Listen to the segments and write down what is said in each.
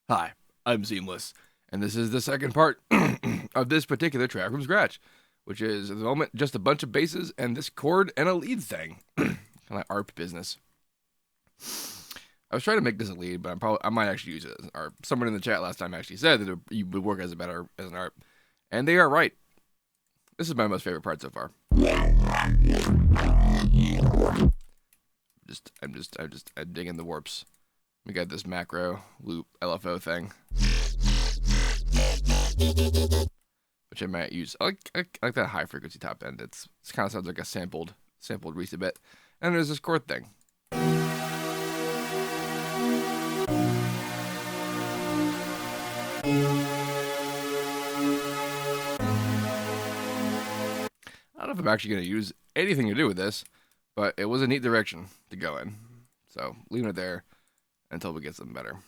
Hi, I'm Seamless, and this is the second part of this particular track from scratch, which is at the moment just a bunch of basses and this chord and a lead thing. Kind of ARP business. I was trying to make this a lead, but I might actually use it as an ARP. Someone in the chat last time actually said that you would work as an ARP, and they are right. This is my most favorite part so far. I'm digging the warps. We got this macro loop LFO thing, which I might use. I like that high frequency top end. It kind of sounds like a sampled Reese a bit. And there's this chord thing. I don't know if I'm actually going to use anything to do with this, but it was a neat direction to go in. So leaving it there until we get something better.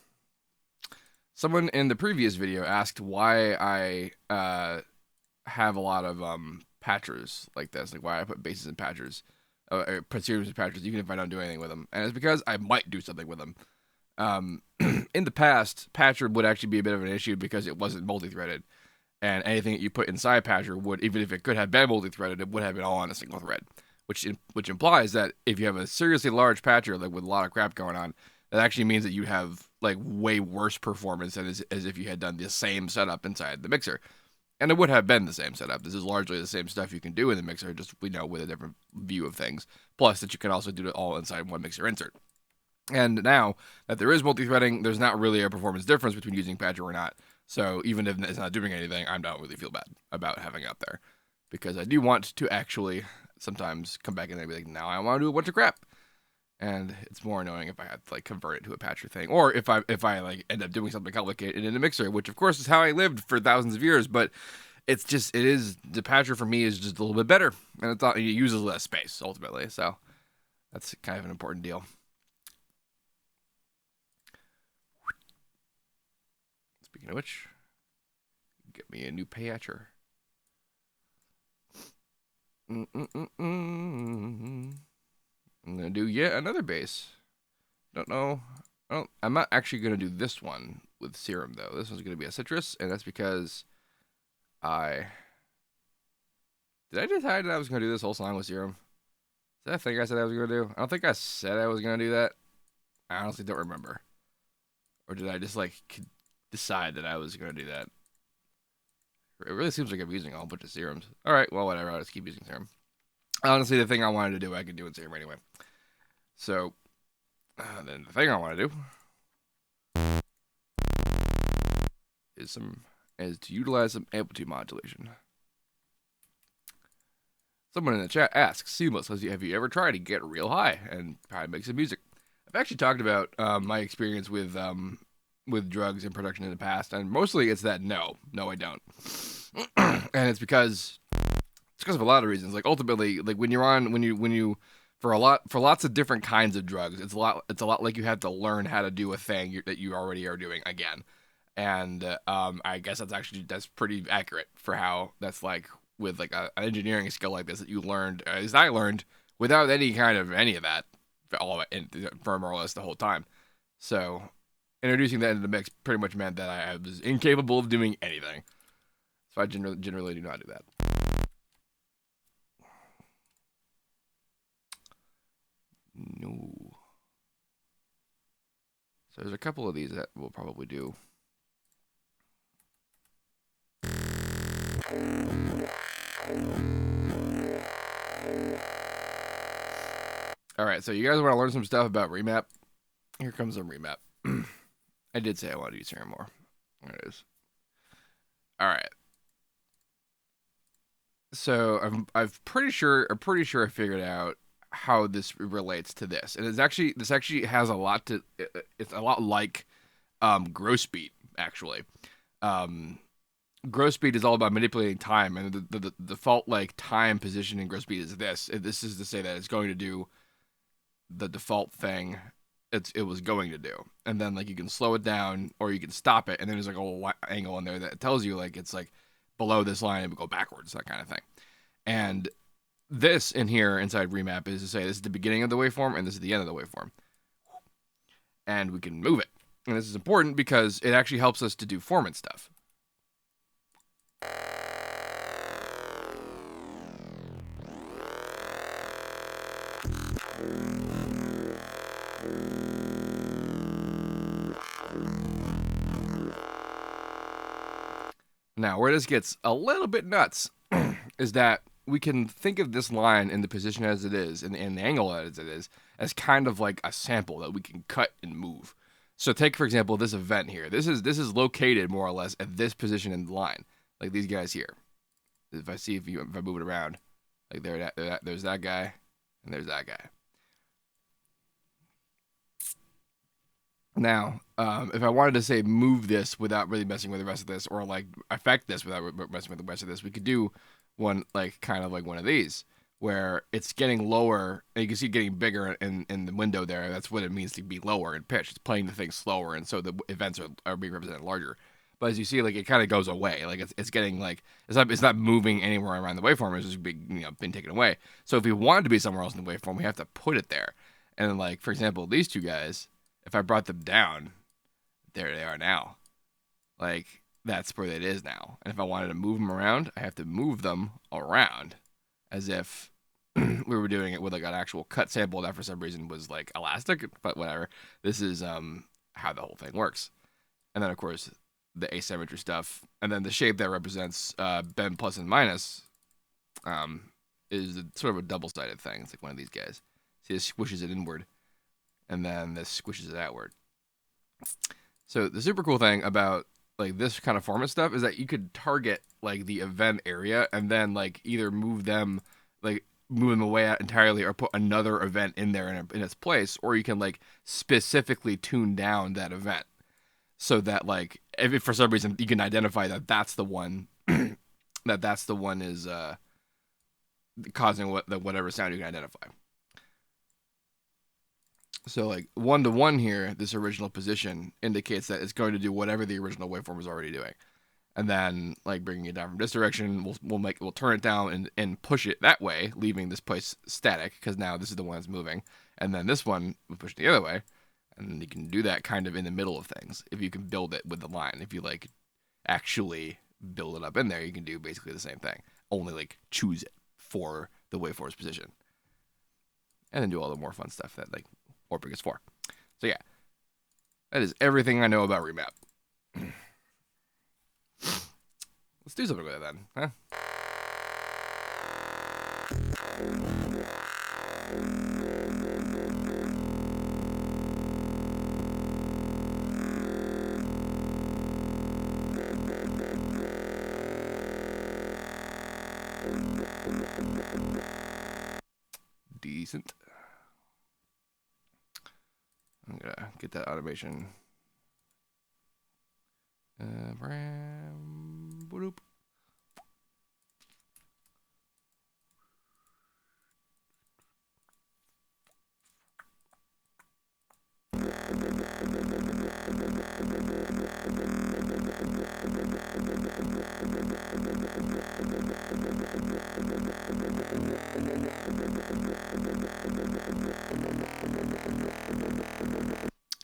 Someone in the previous video asked why I have a lot of patchers like this, like why I put basses in patchers, or put series in patchers, even if I don't do anything with them. And it's because I might do something with them. In the past, patcher would actually be a bit of an issue because it wasn't multi-threaded. And anything that you put inside patcher would, even if it could have been multi-threaded, it would have been all on a single thread. Which implies that if you have a seriously large patcher, like with a lot of crap going on, that actually means that you have like way worse performance than as if you had done the same setup inside the mixer. And it would have been the same setup. This is largely the same stuff you can do in the mixer, just with a different view of things. Plus that you can also do it all inside one mixer insert. And now that there is multi-threading, there's not really a performance difference between using patcher or not. So even if it's not doing anything, I don't really feel bad about having it up there. Because I do want to actually sometimes come back in and be like, now I want to do a bunch of crap. And it's more annoying if I have to like convert it to a patcher thing, or if I like end up doing something complicated in a mixer, which of course is how I lived for thousands of years. But it is the patcher for me is just a little bit better, and it uses less space ultimately. So that's kind of an important deal. Speaking of which, get me a new patcher. I'm going to do yet another bass. Don't know. I'm not actually going to do this one with Serum, though. This one's going to be a citrus, and that's because Did I decide that I was going to do this whole song with Serum? Is that a thing I said I was going to do? I don't think I said I was going to do that. I honestly don't remember. Or did I just, decide that I was going to do that? It really seems like I'm using a whole bunch of Serums. Alright, well, whatever. I'll just keep using Serum. Honestly, the thing I wanted to do, I could do in Serum anyway. So, then the thing I want to do is to utilize some amplitude modulation. Someone in the chat asks, Seamless, have you ever tried to get real high and try to make some music? I've actually talked about my experience with drugs and production in the past, and mostly it's that no, I don't. And it's because of a lot of reasons. Like ultimately, like when you for lots of different kinds of drugs, it's a lot like you have to learn how to do a thing that you already are doing again. And I guess that's pretty accurate for how that's like with like an engineering skill like this that you learned, as I learned, without any of that, for more or less the whole time. So introducing that into the mix pretty much meant that I was incapable of doing anything. So I generally do not do that. No. So there's a couple of these that we'll probably do. Alright, so you guys want to learn some stuff about remap? Here comes some remap. I did say I wanted to use Serum more. There it is. Alright. So I'm pretty sure I figured out how this relates to this. And this actually has a lot to it's a lot like gross beat, actually. Gross speed is all about manipulating time, and the default like time position in gross speed is this. This is to say that it's going to do the default thing it was going to do, and then like you can slow it down or you can stop it, and then there's like a little angle in there that tells you like it's like below this line and go backwards, that kind of thing. And this in here inside remap is to say this is the beginning of the waveform and this is the end of the waveform, and we can move it. And this is important because it actually helps us to do formant stuff. Now, where this gets a little bit nuts is that we can think of this line in the position as it is, and the angle as it is, as kind of like a sample that we can cut and move. So take, for example, this event here. This is located more or less at this position in the line, like these guys here. If I move it around, like there's that guy, and there's that guy. Now, if I wanted to say move this without really messing with the rest of this, or like affect this without messing with the rest of this, we could do one like kind of like one of these, where it's getting lower, and you can see it getting bigger in the window there. That's what it means to be lower in pitch. It's playing the thing slower, and so the events are being represented larger. But as you see, like it kind of goes away. Like it's getting like it's not moving anywhere around the waveform. It's just being taken away. So if we want it to be somewhere else in the waveform, we have to put it there. And then, like, for example, these two guys, if I brought them down, there they are now. Like, that's where it is now. And if I wanted to move them around, I have to move them around as if we were doing it with like an actual cut sample that for some reason was like elastic, but whatever. This is how the whole thing works. And then, of course, the asymmetry stuff. And then the shape that represents bend plus and minus is sort of a double-sided thing. It's like one of these guys. See, this squishes it inward, and then this squishes it outward. So the super cool thing about like this kind of format stuff is that you could target like the event area and then like either move them away out entirely or put another event in there in its place, or you can like specifically tune down that event so that like if for some reason you can identify that that's the one that's the one is causing whatever sound you can identify. So like 1-to-1 here, this original position indicates that it's going to do whatever the original waveform was already doing. And then like bringing it down from this direction, we'll turn it down and push it that way, leaving this place static because now this is the one that's moving. And then this one we push the other way. And then you can do that kind of in the middle of things if you can build it with the line. If you like actually build it up in there, you can do basically the same thing. Only like choose it for the waveform's position. And then do all the more fun stuff that like Warping is for. So yeah, that is everything I know about remap. Let's do something with it then, huh? Decent. I'm gonna get that automation.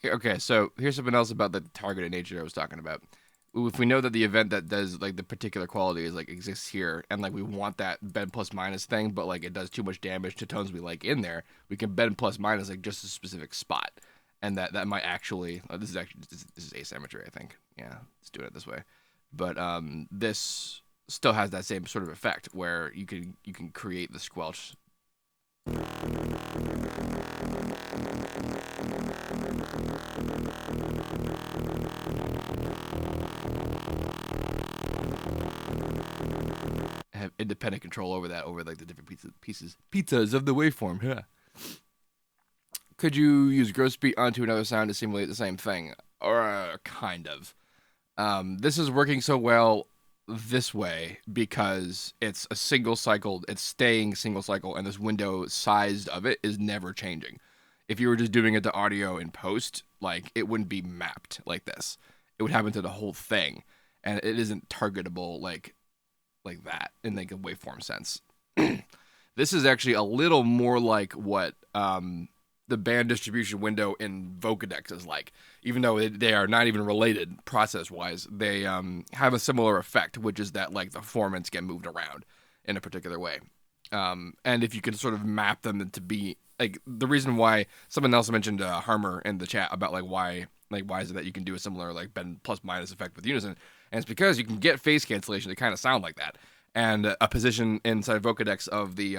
Okay, so here's something else about the targeted nature I was talking about. If we know that the event that does like the particular quality is like exists here, and like we want that bend plus minus thing, but like it does too much damage to tones we like in there, we can bend plus minus like just a specific spot, and that might actually this is asymmetry, I think. Yeah, let's do it this way. But this still has that same sort of effect where you can create the squelch. Have independent control over that, over like the different pizzas of the waveform. Yeah. Could you use gross beat onto another sound to simulate the same thing? Or kind of. This is working so well this way because it's a single cycle, it's staying single cycle, and this window sized of it is never changing. If you were just doing it to audio in post, like it wouldn't be mapped like this. It would happen to the whole thing, and it isn't targetable like that in like a waveform sense. This is actually a little more like what the band distribution window in Vocodex is like. Even though they are not even related process wise, they have a similar effect, which is that like the formants get moved around in a particular way. And if you can sort of map them to be like the reason why someone else mentioned Harmer in the chat about why is it that you can do a similar like bend plus minus effect with Unison, and it's because you can get phase cancellation to kind of sound like that, and a position inside Vocodex of the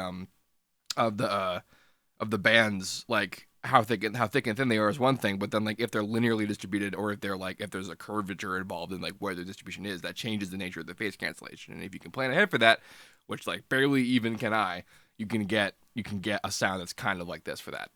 bands, like how thick and thin they are is one thing, but then like if they're linearly distributed or if they're like if there's a curvature involved in like where their distribution is, that changes the nature of the phase cancellation. And if you can plan ahead for that, which like barely even can I, you can get a sound that's kind of like this for that.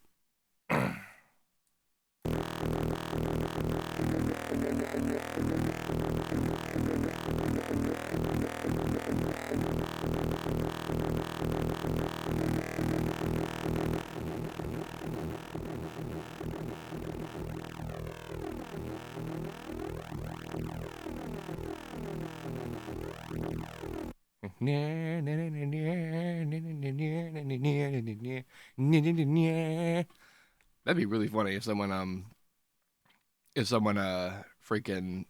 That'd be really funny if someone freaking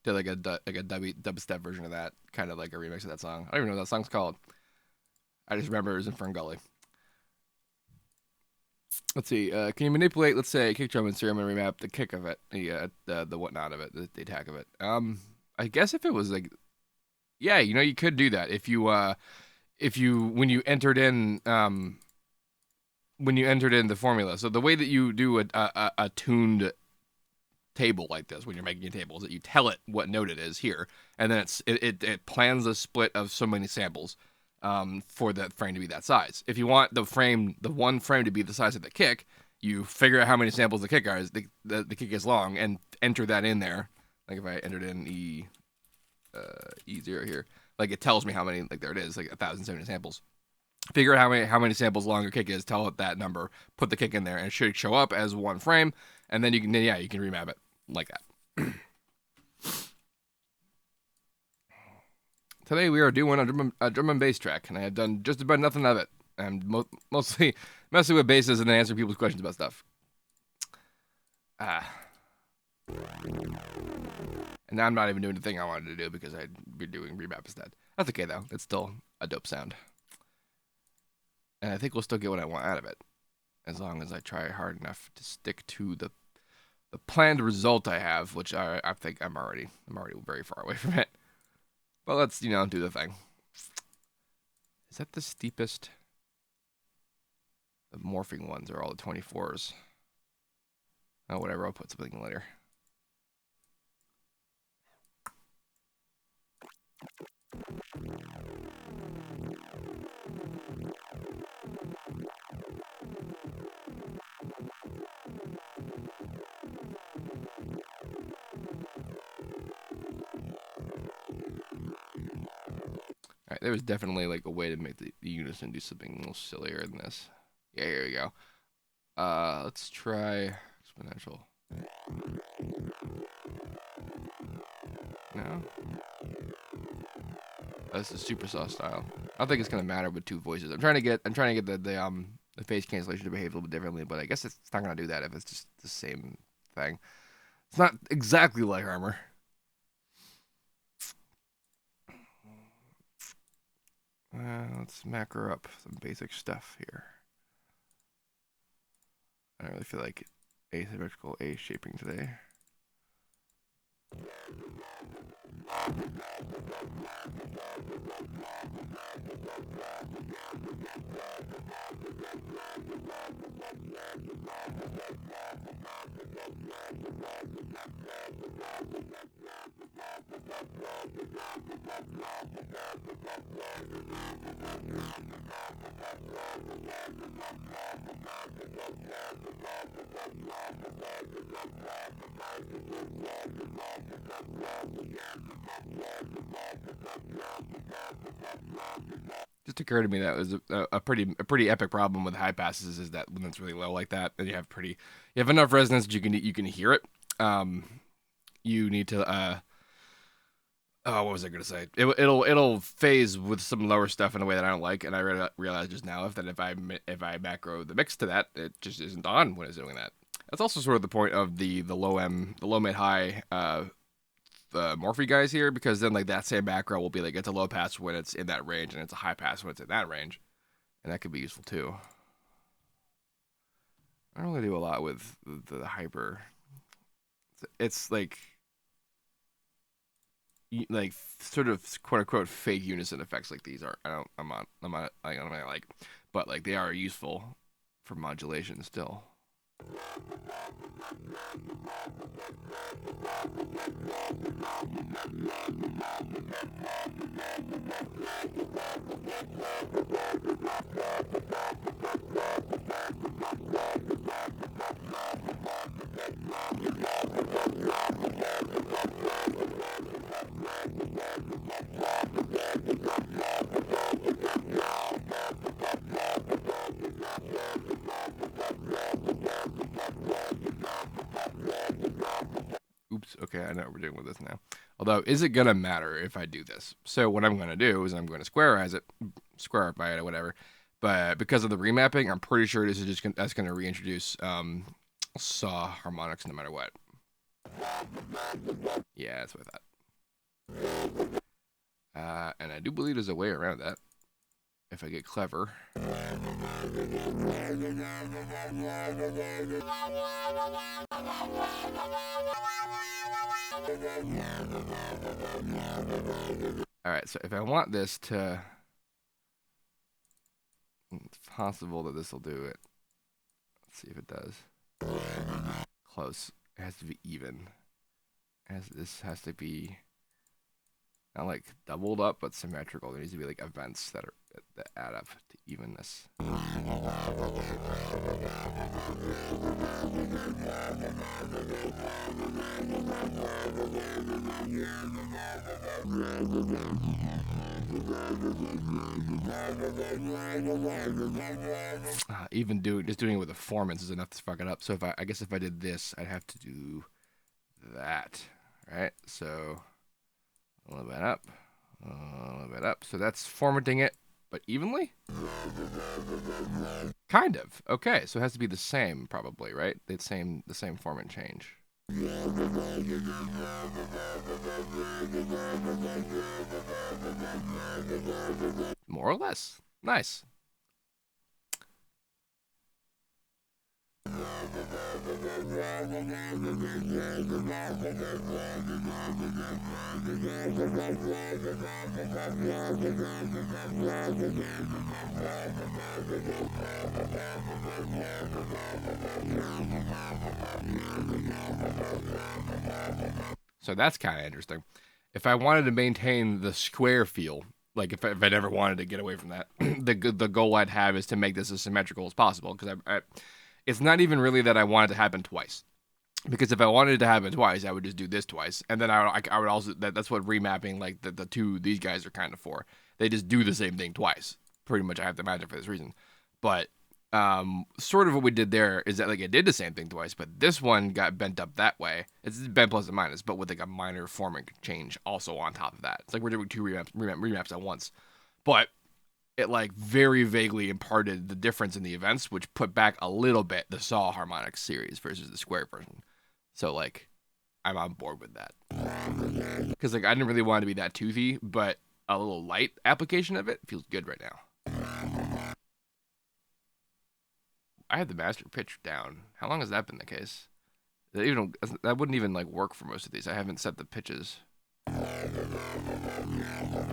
did like a dubstep version of that, kind of like a remix of that song. I don't even know what that song's called. I just remember it was in Ferngully. Let's see. Can you manipulate, let's say, a kick drum and serial and remap the kick of it, the whatnot of it, the attack of it? I guess if it was like, yeah, you could do that if you when you entered in the formula. So the way that you do a tuned table like this when you're making a table is that you tell it what note it is here, and then it plans a split of so many samples for the frame to be that size. If you want the one frame to be the size of the kick, you figure out how many samples the kick is, the kick is long, and enter that in there. Like if I entered in E0 here, like it tells me how many, like there it is, like 1,070 samples. Figure out how many samples long your kick is, tell it that number, put the kick in there, and it should show up as one frame, and then you can remap it like that. Today we are doing a drum and bass track, and I have done just about nothing of it. I'm mostly messing with basses and then answering people's questions about stuff. And now I'm not even doing the thing I wanted to do because I'd be doing remap instead. That's okay though. It's still a dope sound. And I think we'll still get what I want out of it, as long as I try hard enough to stick to the planned result I have, which I think I'm already very far away from it. But let's do the thing. Is that the steepest? The morphing ones are all the 24s. Oh, whatever. I'll put something later. Alright, there was definitely like a way to make the unison do something a little sillier than this. Yeah, here we go. Let's try exponential. No? That's the supersaw style. I don't think it's gonna matter with two voices. I'm trying to get the phase cancellation to behave a little bit differently, but I guess it's not gonna do that if it's just the same thing. It's not exactly like Harmer. Let's macro up some basic stuff here. I don't really feel like asymmetrical A shaping today. Just occurred to me that was a pretty epic problem with high passes is that when it's really low like that, and you have enough resonance that you can hear it. You need to Oh, what was I gonna say? It'll phase with some lower stuff in a way that I don't like, and I realized just now if I macro the mix to that, it just isn't on when it's doing that. That's also sort of the point of the low mid high the Morphe guys here, because then like that same macro will be like it's a low pass when it's in that range, and it's a high pass when it's in that range, and that could be useful too. I don't really do a lot with the hyper. It's like sort of quote unquote fake unison effects like these are. I'm not I don't like, but like they are useful for modulation still. Oops, okay, I know what we're doing with this now. Although, is it gonna matter if I do this? So what I'm gonna do is I'm going to square art by it or whatever. But because of the remapping, I'm pretty sure this is just that's gonna reintroduce saw harmonics no matter what. Yeah, that's what I thought. And I do believe there's a way around that if I get clever. Alright, so if I want this to... It's possible that this will do it. Let's see if it does. Close. It has to be even. This has to be not like doubled up, but symmetrical. There needs to be like events that add up to evenness. Even just doing it with a performance is enough to fuck it up. So I guess if I did this, I'd have to do that, right? So a little bit up, a little bit up. So that's formatting it, but evenly? Kind of. Okay, so it has to be the same, probably, right? The same format change. More or less. Nice. So that's kind of interesting. If I wanted to maintain the square feel, like if I never wanted to get away from that, the goal I'd have is to make this as symmetrical as possible, because it's not even really that I want it to happen twice. Because if I wanted it to happen twice, I would just do this twice, and then I would also that's what remapping like the two these guys are kind of for. They just do the same thing twice. Pretty much, I have to imagine for this reason. But sort of what we did there is that like it did the same thing twice, but this one got bent up that way. It's bent plus and minus, but with like a minor forming change also on top of that. It's like we're doing two remaps at once, but it like very vaguely imparted the difference in the events, which put back a little bit the saw harmonics series versus the square version. So like, I'm on board with that because like I didn't really want it to be that toothy, but a little light application of it feels good right now. I had the master pitch down. How long has that been the case? That wouldn't even like work for most of these. I haven't set the pitches.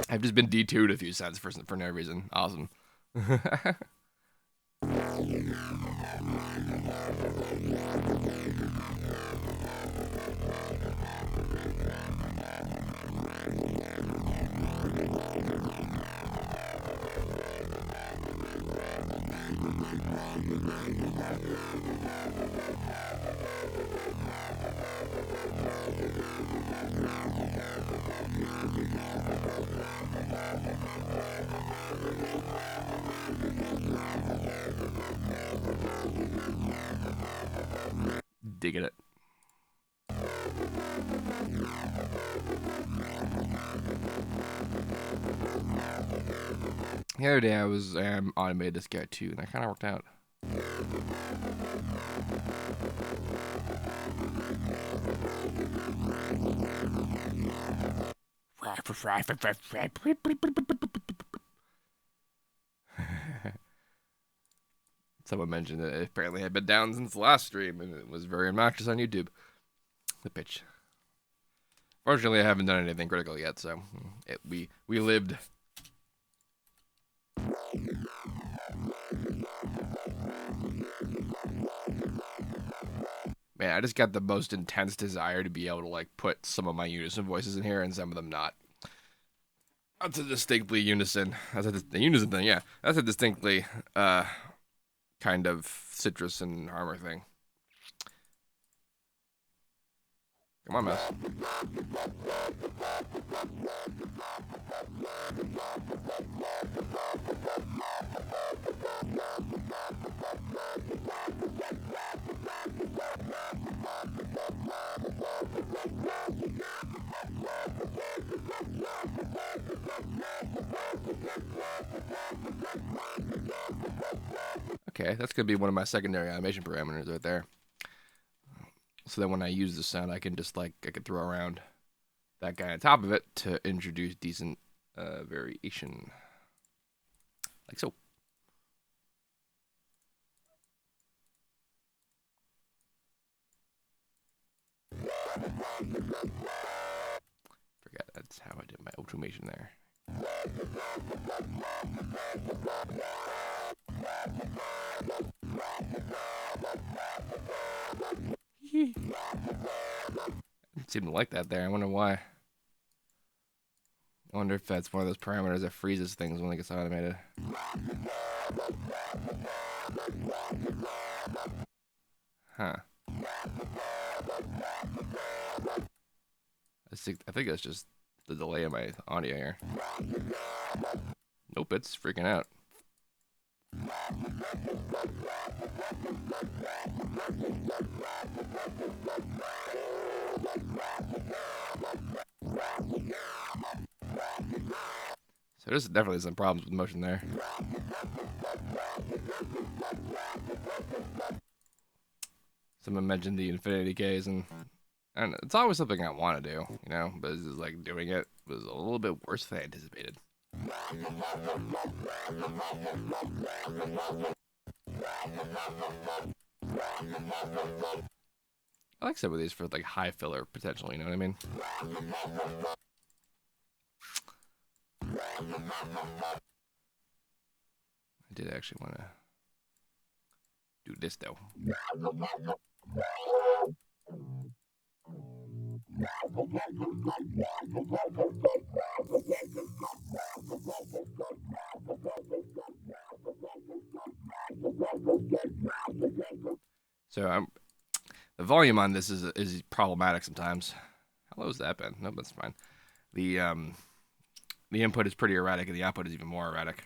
I've just been D2'd a few cents for no reason. Awesome. Digging it. The other day I was automated this guy too, and that kind of worked out. Someone mentioned that it apparently had been down since the last stream, and it was very obnoxious on YouTube. The pitch. Fortunately, I haven't done anything critical yet, so we lived. Man, I just got the most intense desire to be able to like put some of my unison voices in here and some of them not. That's a distinctly unison. That's a unison thing, yeah. That's a distinctly kind of citrus and armor thing. Come on, mouse. Okay, that's going to be one of my secondary animation parameters right there. So that when I use the sound, I can just I could throw around that guy on top of it to introduce decent variation. Like so. Forgot that's how I did my automation there. Didn't seem to like that there. I wonder why. I wonder if that's one of those parameters that freezes things when it gets automated. Huh. I think that's just the delay of my audio here. Nope, it's freaking out. So there's definitely some problems with motion there. Someone mentioned the infinity case, and it's always something I want to do, you know, but it's just like doing it was a little bit worse than I anticipated. I like some of these for like high filler potential, you know what I mean? I did actually want to do this though. So the volume on this is problematic sometimes. How low has that been? No, that's fine. The input is pretty erratic, and the output is even more erratic.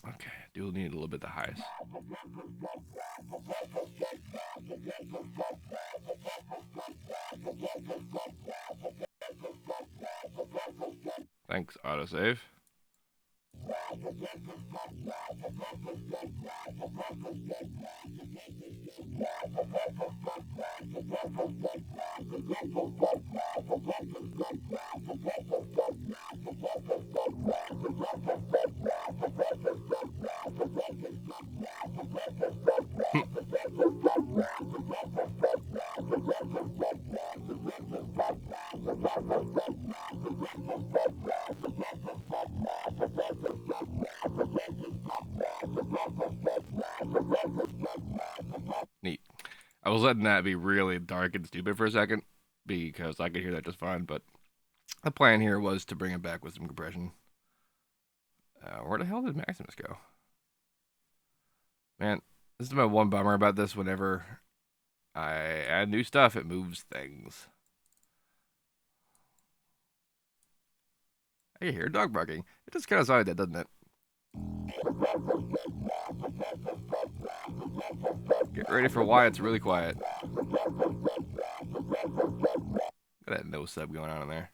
Okay, do need a little bit the highest. Thanks, autosave. Neat. I was letting that be really dark and stupid for a second because I could hear that just fine, but the plan here was to bring it back with some compression. Where the hell did Maximus go? Man, this is my one bummer about this. Whenever I add new stuff, it moves things. I hear a dog barking. It just kind of sounded that, doesn't it? Get ready for why it's really quiet. Got that no sub going on in there.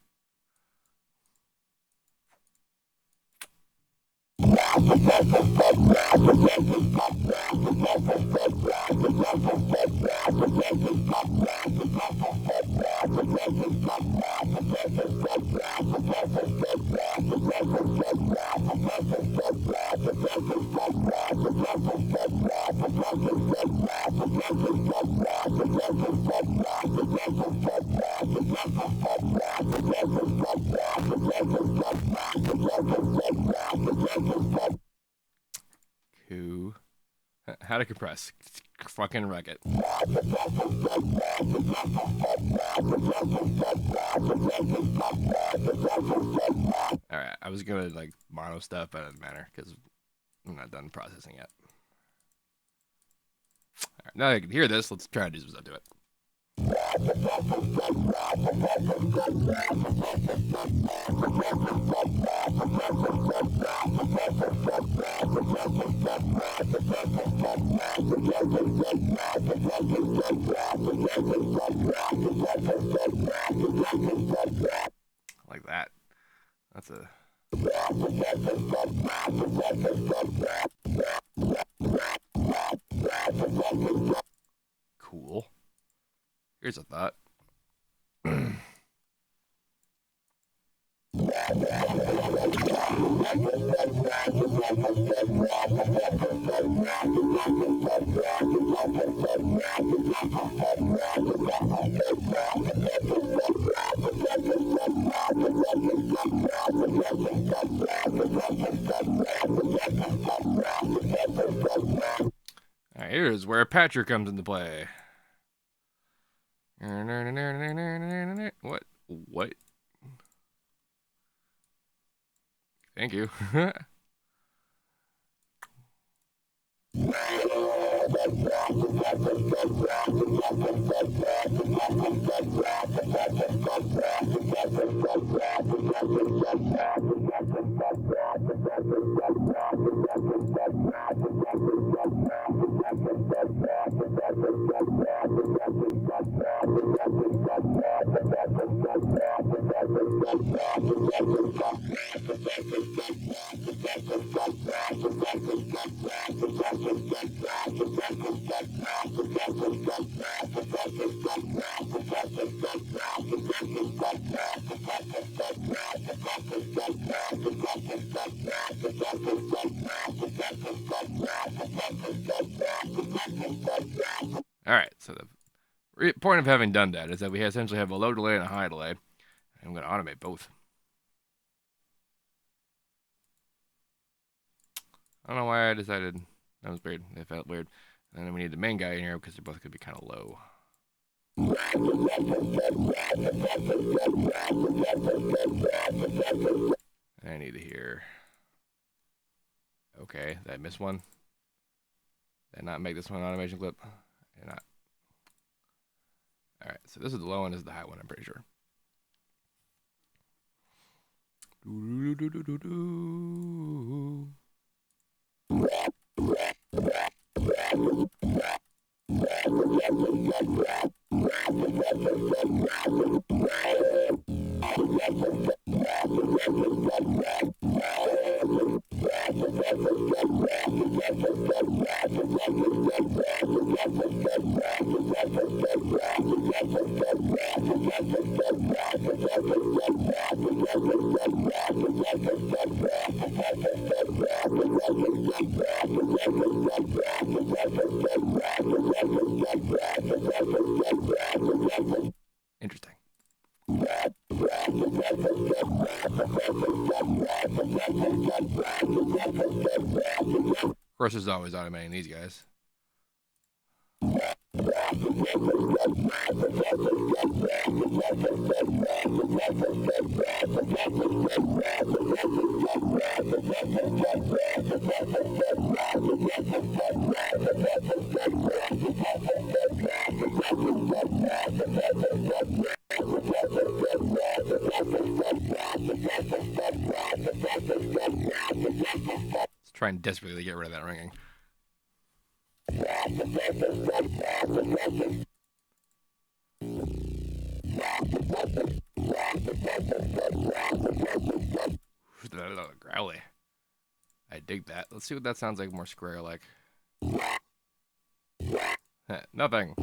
Cool. How to compress. Fucking wreck it. Alright, I was gonna like mono stuff, but it doesn't matter because I'm not done processing yet. Alright, now I can hear this, let's try to do some stuff to it. Like that. That's a cool. Here's a thought. Alright, here's where Patcher comes into play. What? What? Thank you. Alright, so the point of having done that is that we essentially have a low delay and a high delay. I'm going to automate both. I don't know why I decided that was weird. It felt weird. And then we need the main guy in here because they're both going to be kind of low. I need to hear. Okay, did I miss one? Did I not make this one an automation clip? Did not. Alright, so this is the low one, this is the high one, I'm pretty sure. Interesting. Of course, there's always automating these guys. trying desperately to get rid of that ringing. Growly. I dig that. Let's see what that sounds like more square like. Nothing.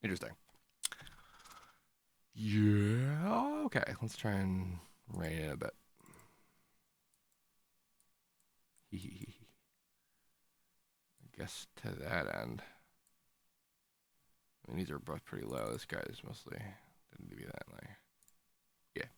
Interesting. Yeah, okay. Let's try and rein it in a bit. I guess to that end. I mean, these are both pretty low. This guy's mostly didn't be that like. Yeah.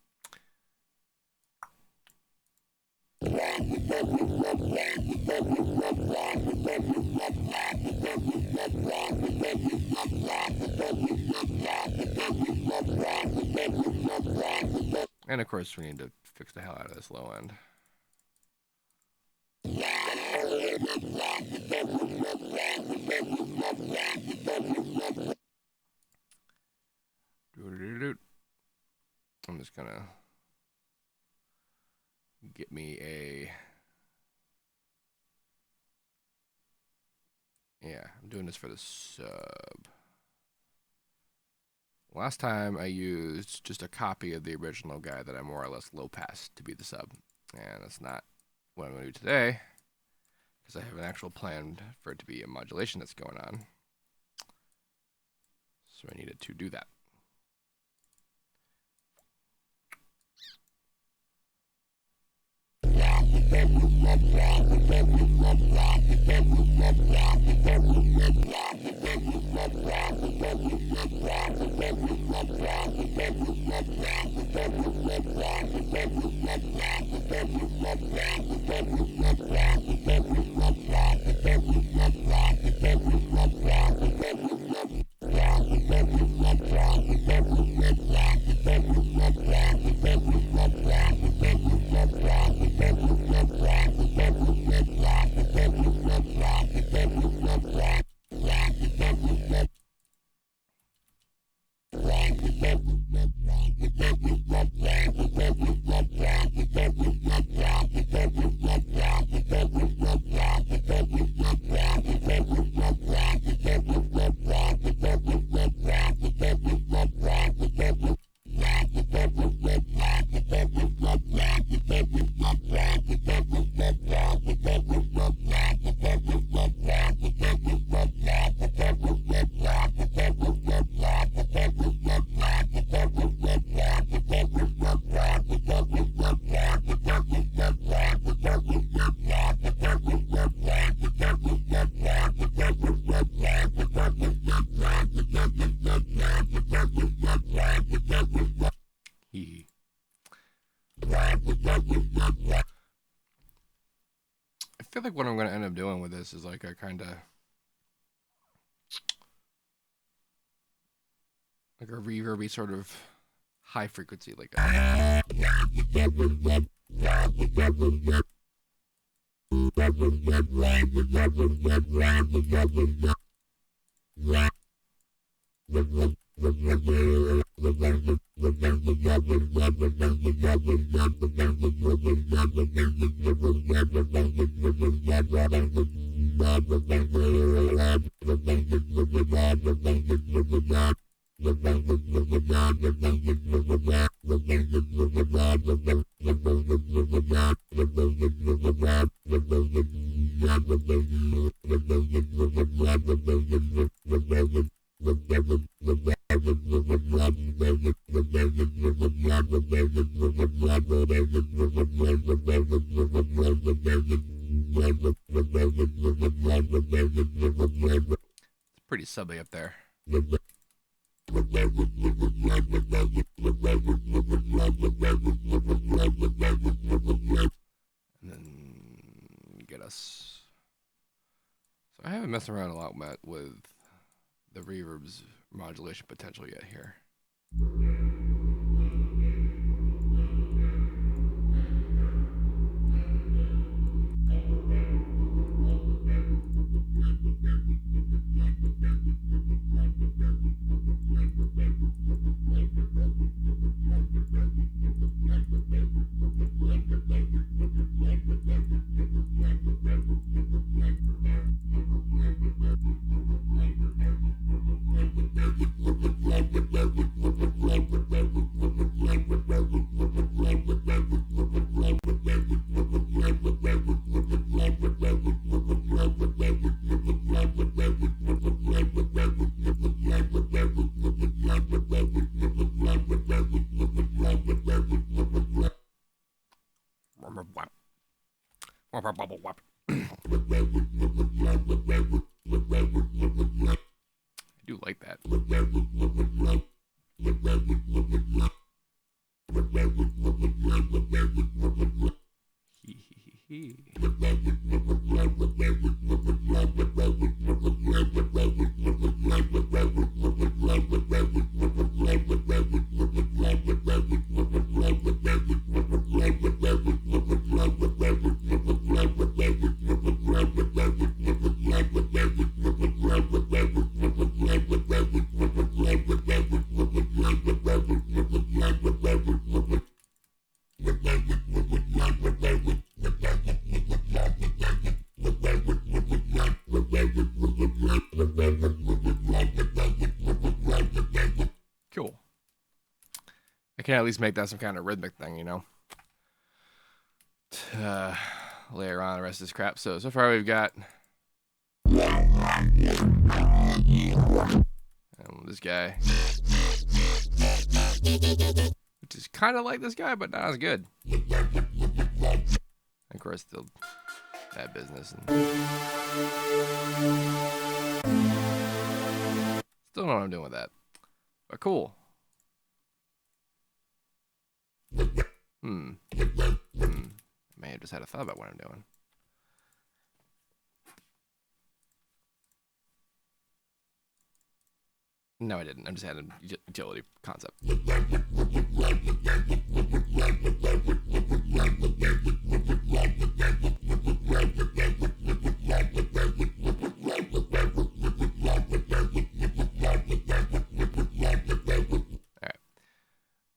And of course, we need to fix the hell out of this low end. I'm just gonna get me a. Yeah, I'm doing this for the sub. Last time I used just a copy of the original guy that I more or less low passed to be the sub. And that's not what I'm going to do today, because I have an actual plan for it to be a modulation that's going on. So I needed to do that. I feel like what I'm going to end up doing with this is like a kind of like a reverby sort of high frequency, like a Pretty subby up there. And then get us. So I haven't messed around a lot with the reverb's modulation potential yet here. I do like that. Cool. I can at least make that some kind of rhythmic thing, you know? Layer on the rest of this crap. So far we've got this guy, which is kind of like this guy, but not as good. Of course, still bad business. And still don't know what I'm doing with that. But cool. May have just had a thought about what I'm doing. No, I didn't. I'm just had a utility concept.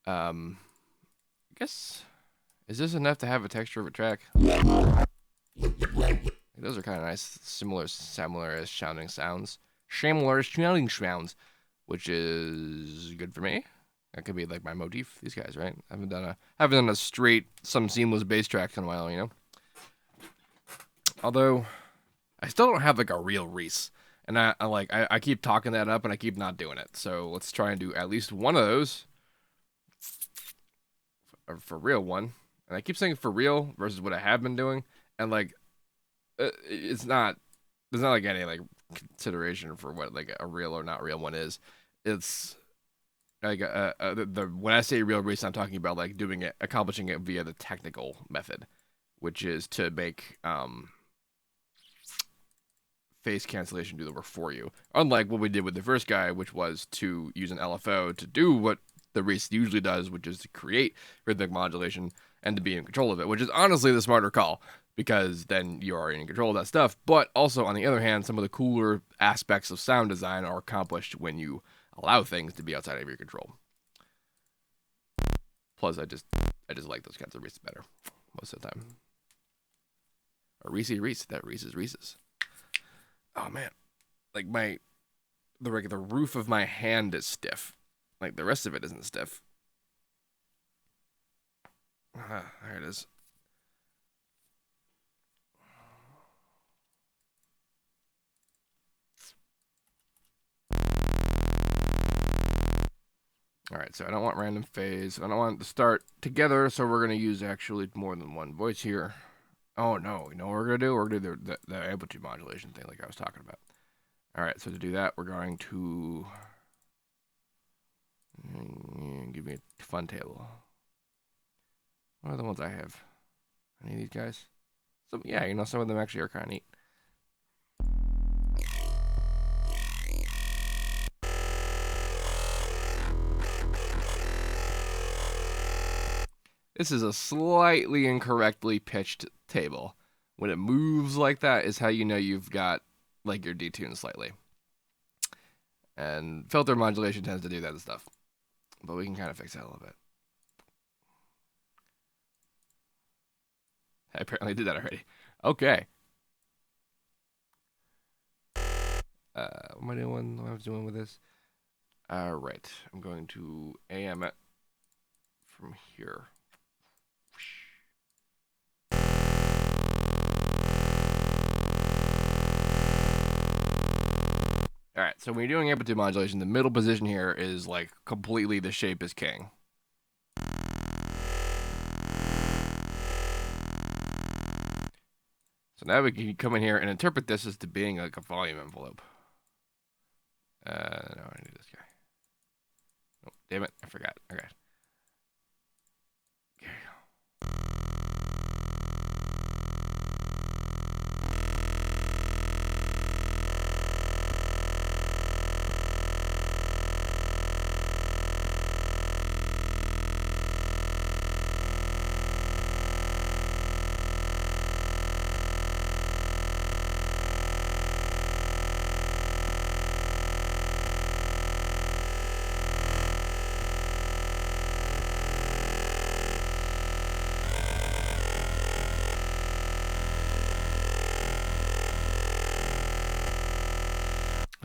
I guess, is this enough to have a texture of a track? Those are kind of nice, similar as sounding sounds. Similar sounding sounds, which is good for me. That could be like my motif. These guys, right? I haven't done a straight, some seamless bass track in a while, you know. Although, I still don't have like a real Reese, and I keep talking that up, and I keep not doing it. So let's try and do at least one of those. For real one, and I keep saying for real versus what I have been doing, and like there's not like any like consideration for what like a real or not real one is. It's like when I say real Reese, I'm talking about like accomplishing it via the technical method, which is to make phase cancellation do the work for you, unlike what we did with the first guy, which was to use an LFO to do what the Reese usually does, which is to create rhythmic modulation and to be in control of it, which is honestly the smarter call, because then you are in control of that stuff. But also, on the other hand, some of the cooler aspects of sound design are accomplished when you allow things to be outside of your control. Plus, I just like those kinds of Reeses better most of the time. A Reese, that Reese's. Oh man, like the roof of my hand is stiff. Like, the rest of it isn't stiff. There it is. All right, so I don't want random phase. I don't want it to start together, so we're going to use actually more than one voice here. Oh, no. You know what we're going to do? We're going to do the amplitude modulation thing like I was talking about. All right, so to do that, we're going to give me a fun table. What are the ones I have? Any of these guys? So, yeah, you know, some of them actually are kind of neat. This is a slightly incorrectly pitched table. When it moves like that is how you know you've got like your detuned slightly. And filter modulation tends to do that stuff. But we can kind of fix that a little bit. I apparently did that already. Okay. What am I doing? What I was doing with this? All right. I'm going to AM it from here. All right, so when you're doing amplitude modulation, the middle position here is like completely the shape is king. So now we can come in here and interpret this as to being like a volume envelope. No, I need this guy. Oh, damn it, I forgot. Okay. There you go.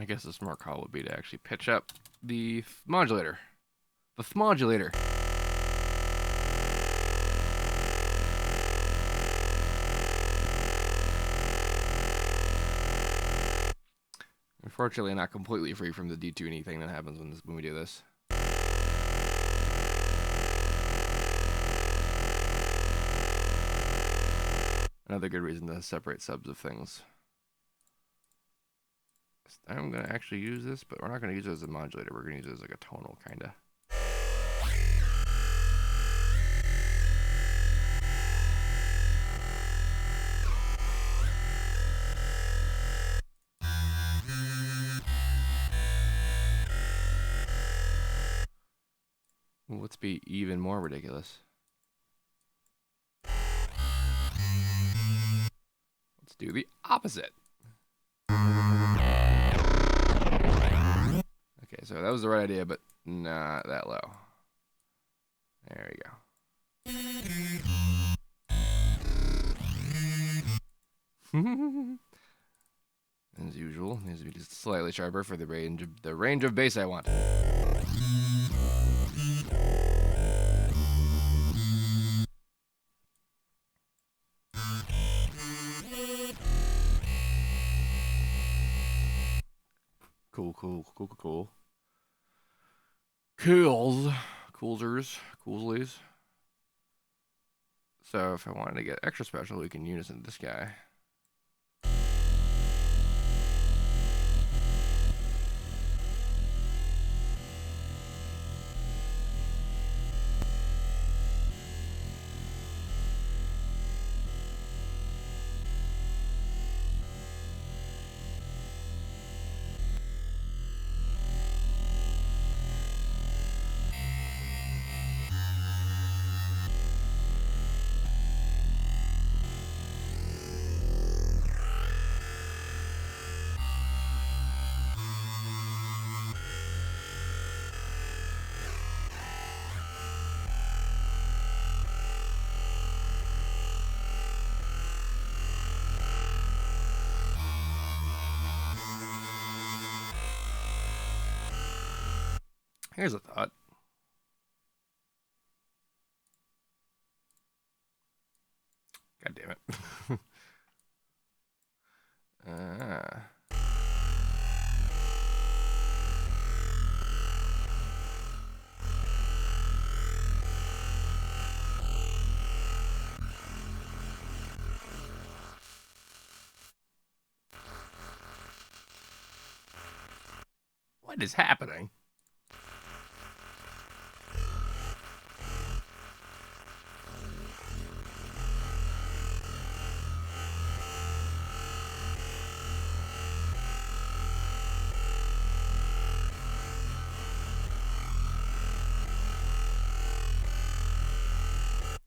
I guess the smart call would be to actually pitch up the modulator. The modulator. Unfortunately, not completely free from the detuning thing that happens when we do this. Another good reason to separate subs of things. I'm going to actually use this, but we're not going to use it as a modulator. We're going to use it as like a tonal, kind of. Let's be even more ridiculous. Let's do the opposite. Okay, so that was the right idea, but not that low. There we go. As usual, needs to be just slightly sharper for the range of bass I want. Cool. Coolslies. So if I wanted to get extra special, we can unison this guy. Here's a thought. God damn it. What is happening?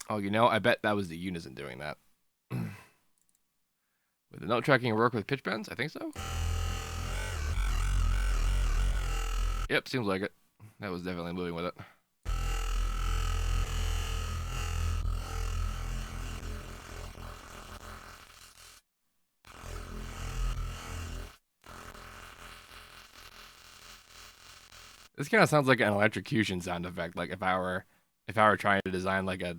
Oh, you know, I bet that was the Unison doing that. Would the note tracking work with pitch bends? I think so. Yep, seems like it. That was definitely moving with it. This kind of sounds like an electrocution sound effect. Like if I were trying to design like a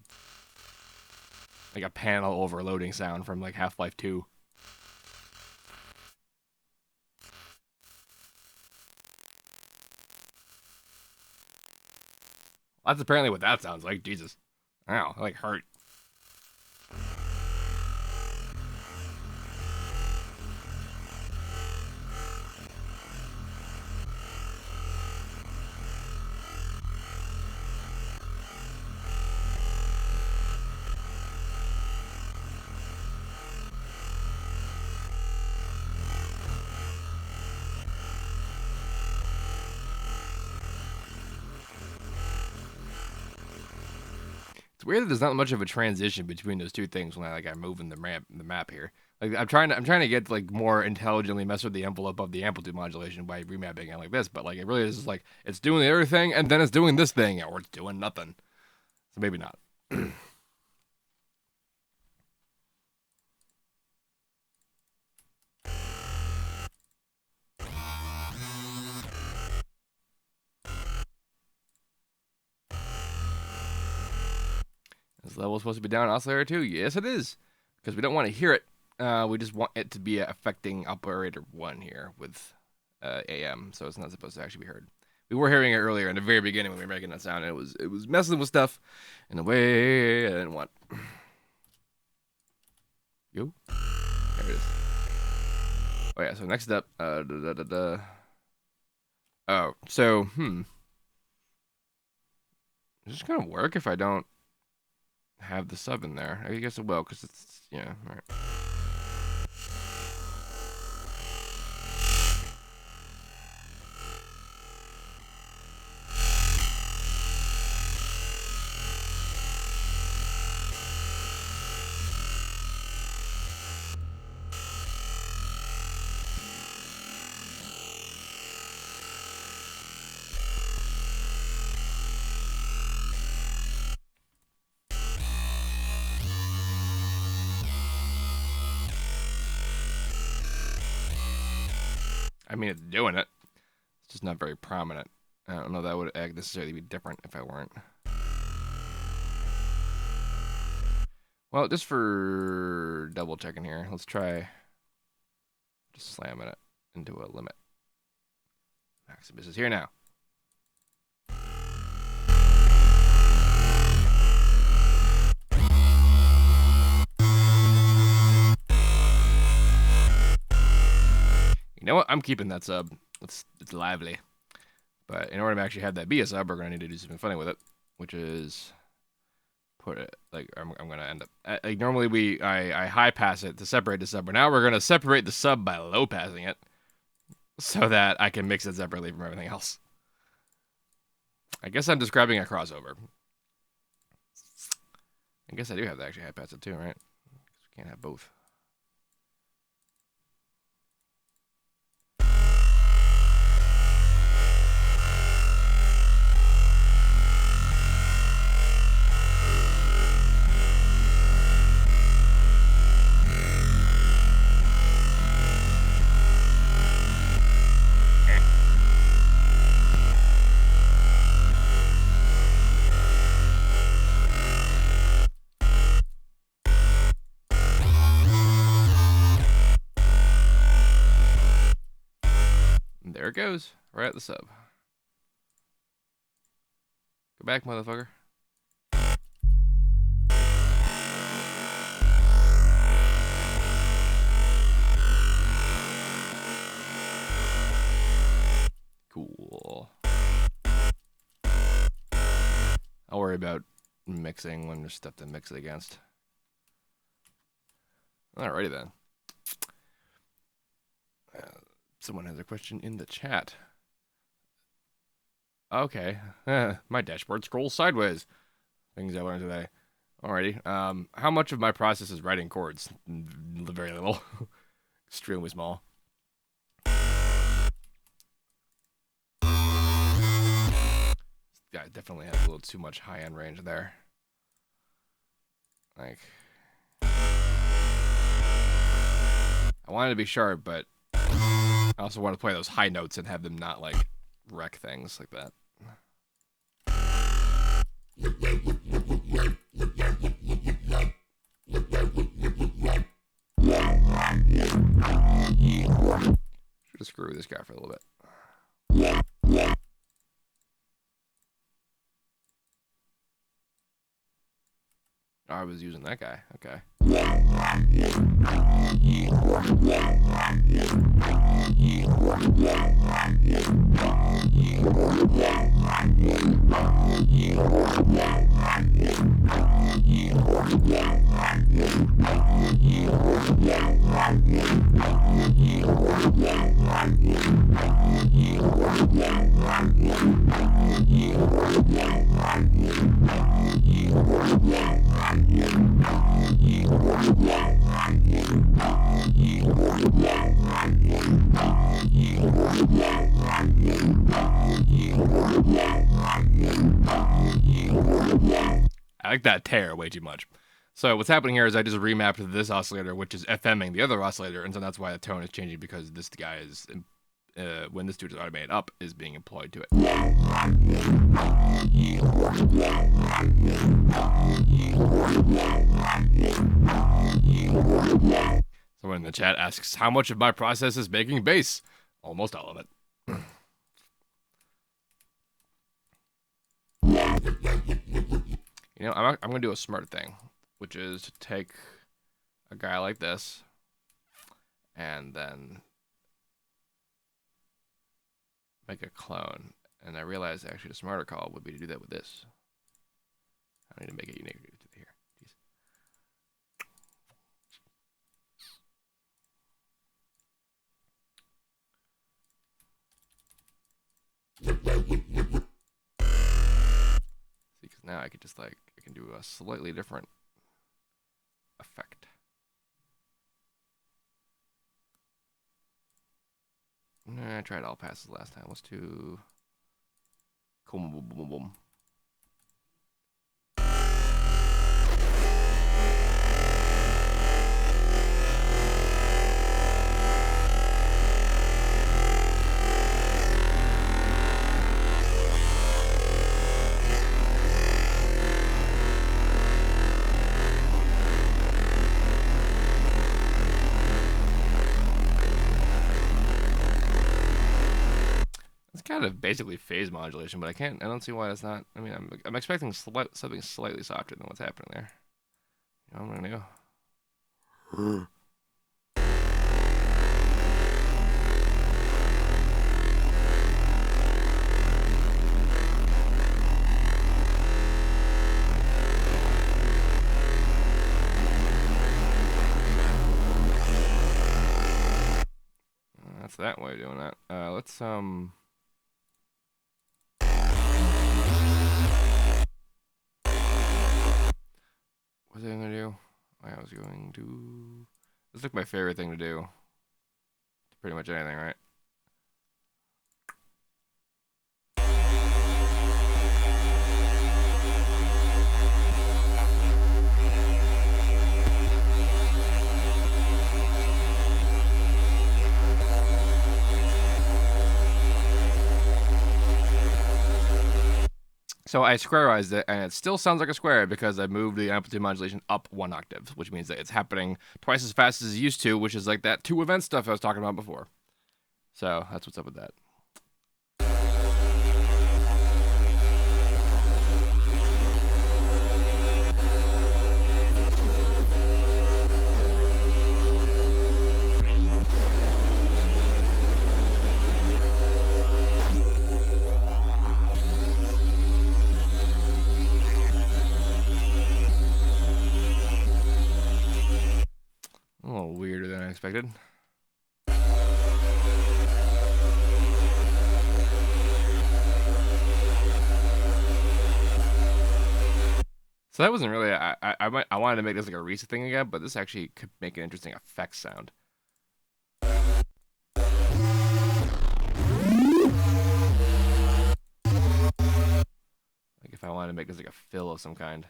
panel overloading sound from like Half-Life 2. That's apparently what that sounds like. Jesus. Ow, that like hurt. It's weird that there's not much of a transition between those two things when I'm moving the map here. Like I'm trying to get like more intelligently mess with the envelope of the amplitude modulation by remapping it like this, but like it really is like it's doing the other thing and then it's doing this thing or it's doing nothing. So maybe not. This level is supposed to be down oscillator too? Yes, it is. Because we don't want to hear it. We just want it to be affecting operator 1 here with AM, so it's not supposed to actually be heard. We were hearing it earlier in the very beginning when we were making that sound, and it was messing with stuff in a way I didn't want. Yo. There it is. Oh yeah, so next up, Oh, so, Is this gonna work if I don't have the sub in there? I guess it will, because it's, yeah, alright. I mean, it's doing it. It's just not very prominent. I don't know that would necessarily be different if I weren't. Well, just for double checking here, let's try just slamming it into a limit. Maximus is here now. You know what? I'm keeping that sub. It's lively. But in order to actually have that be a sub, we're going to need to do something funny with it, which is put it, like, I'm going to end up, like, normally I high pass it to separate the sub, but now we're going to separate the sub by low passing it so that I can mix it separately from everything else. I guess I'm describing a crossover. I guess I do have to actually high pass it too, right? Because we can't have both. There it goes, right at the sub. Go back, motherfucker. Cool. I'll worry about mixing when there's stuff to mix it against. Alrighty then. Someone has a question in the chat. Okay. My dashboard scrolls sideways. Things I learned today. Alrighty. How much of my process is writing chords? Very little. Extremely small. Yeah, definitely has a little too much high-end range there. Like, I wanted to be sharp, but I also want to play those high notes and have them not, like, wreck things like that. Should have screwed this guy for a little bit. Oh, I was using that guy. Okay. I like that tear way too much. So what's happening here is I just remapped this oscillator, which is FMing the other oscillator, and so that's why the tone is changing, because this guy is, when this dude is automated up, is being employed to it. Someone in the chat asks, how much of my process is making bass? Almost all of it. You know, I'm going to do a smart thing, which is to take a guy like this and then make a clone. And I realized actually the smarter call would be to do that with this. I need to make it unique here. Jeez. See, because now I could just like, I can do a slightly different effect. I tried all passes last time. Let's do boom, boom, boom, boom. Kind of basically phase modulation, but I don't see why it's not. I mean, I'm expecting something slightly softer than what's happening there. You know what I'm gonna do? That's that way of doing that. Let's what was I gonna do? I was going to. This is like my favorite thing to do. Pretty much anything, right? So I squarized it, and it still sounds like a square because I moved the amplitude modulation up 1 octave, which means that it's happening twice as fast as it used to, which is like that 2 event stuff I was talking about before. So that's what's up with that. little weirder than I expected. So that wasn't really. I wanted to make this like a reset thing again, but this actually could make an interesting effect sound. Like if I wanted to make this like a fill of some kind.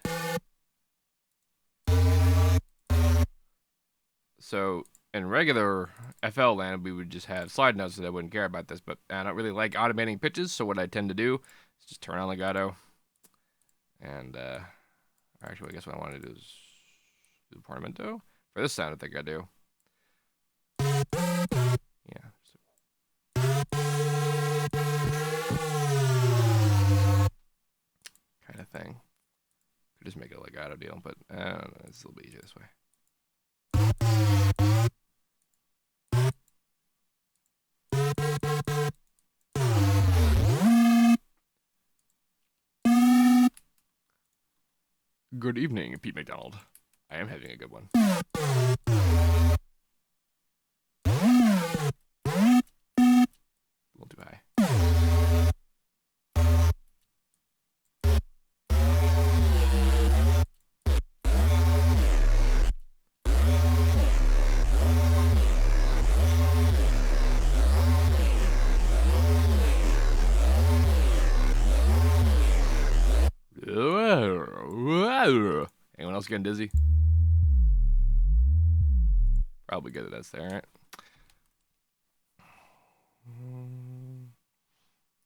So in regular FL land, we would just have slide notes that I wouldn't care about this, but I don't really like automating pitches, so what I tend to do is just turn on legato. And, actually, I guess what I want to do is do portamento. For this sound, I think I do. Yeah. Kind of thing. Could just make it a legato deal, but I don't know, it's a little bit easier this way. Good evening, Pete McDonald. I am having a good one. A little too high. Anyone else getting dizzy? Probably good at this there, right?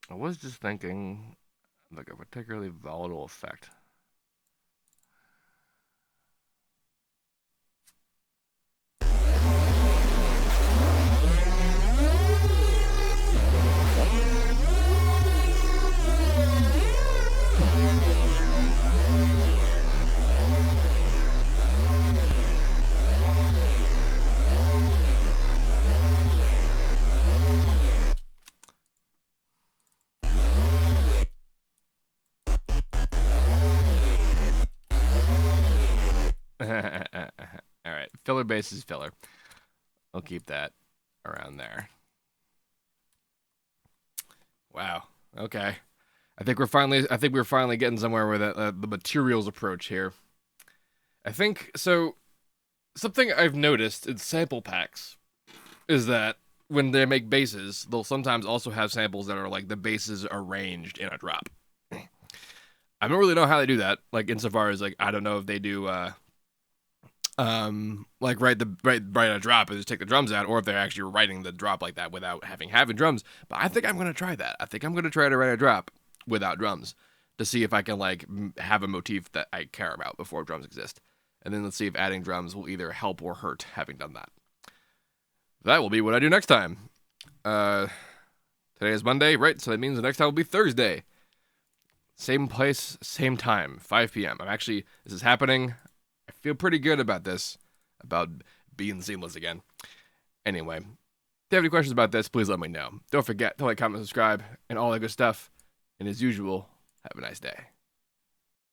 I was just thinking, like a particularly volatile effect. All right, filler bass is filler. I'll keep that around there. Wow. Okay. I think we're finally getting somewhere with the materials approach here. I think so. Something I've noticed in sample packs is that when they make basses, they'll sometimes also have samples that are like the basses arranged in a drop. I don't really know how they do that. Like insofar as like I don't know if they do like write a drop and just take the drums out, or if they're actually writing the drop like that without having drums. But I think I'm gonna try that. I think I'm gonna try to write a drop without drums to see if I can like have a motif that I care about before drums exist, and then let's see if adding drums will either help or hurt having done that. That will be what I do next time. Today is Monday, right? So that means the next time will be Thursday. Same place, same time, 5 p.m. This is happening. I feel pretty good about this, about being seamless again. Anyway, if you have any questions about this, please let me know. Don't forget to like, comment, subscribe, and all that good stuff. And as usual, have a nice day.